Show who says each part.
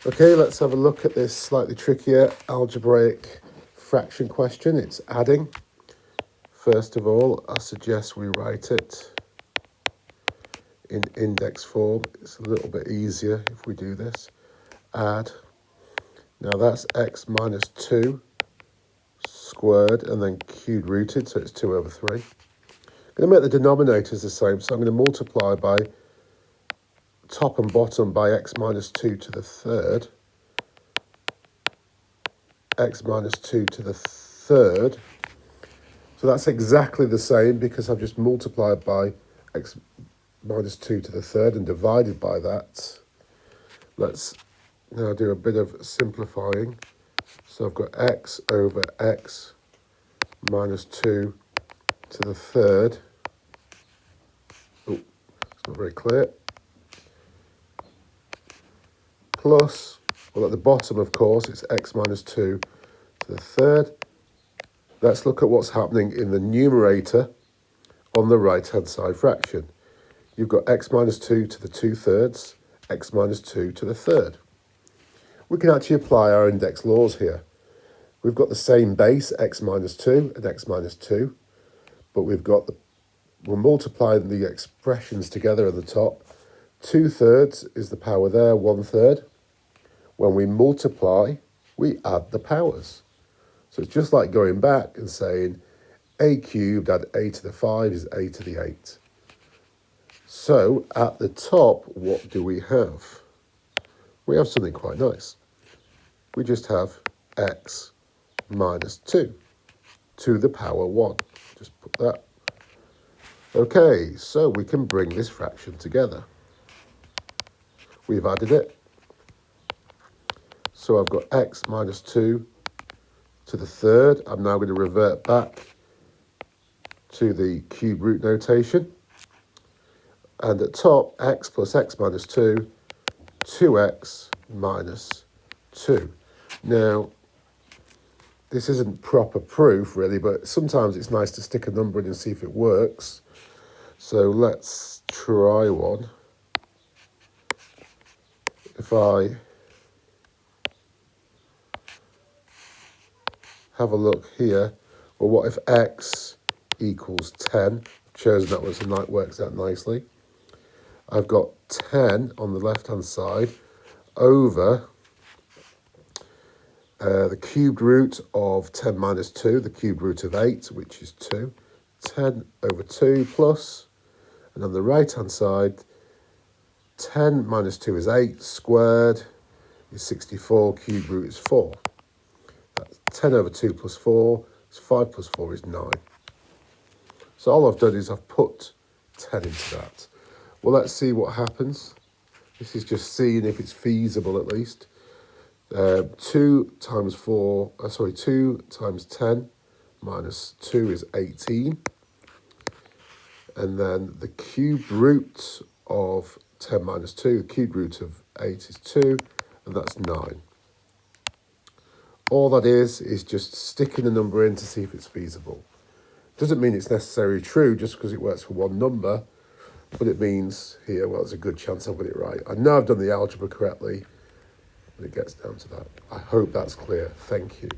Speaker 1: Okay, let's have a look at this slightly trickier algebraic fraction question. It's adding. First of all, I suggest we write it in index form. It's a little bit easier if we do this. Add. Now that's x minus 2 squared and then cubed rooted, so it's 2 over 3. I'm going to make the denominators the same, so I'm going to multiply by top and bottom by x minus 2 to the third. X minus 2 to the third. So that's exactly the same because I've just multiplied by x minus 2 to the third and divided by that. Let's now do a bit of simplifying. So I've got x over x minus 2 to the third. Oh, it's not very clear. Plus, well, at the bottom, of course, it's x minus 2 to the third. Let's look at what's happening in the numerator on the right-hand side fraction. You've got x minus 2 to the 2/3, x minus 2 to the third. We can actually apply our index laws here. We've got the same base, x minus 2 and x minus 2, but we're multiplying the expressions together at the top. 2/3 is the power there, 1/3. When we multiply, we add the powers. So it's just like going back and saying a cubed add a to the 5 is a to the 8. So at the top, what do we have? We have something quite nice. We just have x minus 2 to the power 1. Just put that. Okay, so we can bring this fraction together. We've added it. So I've got x minus 2 to the third. I'm now going to revert back to the cube root notation. And at top, x plus x minus 2, 2x minus 2. Now, this isn't proper proof, really, but sometimes it's nice to stick a number in and see if it works. So let's try one. If I have a look here, well, what if x equals 10? Shows that works out nicely. I've got 10 on the left-hand side over the cubed root of 10 minus 2, the cubed root of 8, which is 2. 10 over 2 plus, and on the right-hand side, 10 minus 2 is 8, squared is 64, cubed root is 4. That's 10 over 2 plus 4, is 5 plus 4 is 9. So all I've done is I've put 10 into that. Well, let's see what happens. This is just seeing if it's feasible at least. 2 times 10 minus 2 is 18. And then the cubed root of 10 minus 2, the cubed root of 8 is 2, and that's 9. All that is just sticking a number in to see if it's feasible. Doesn't mean it's necessarily true just because it works for one number, but it means here, well, there's a good chance I've got it right. I know I've done the algebra correctly when it gets down to that. I hope that's clear. Thank you.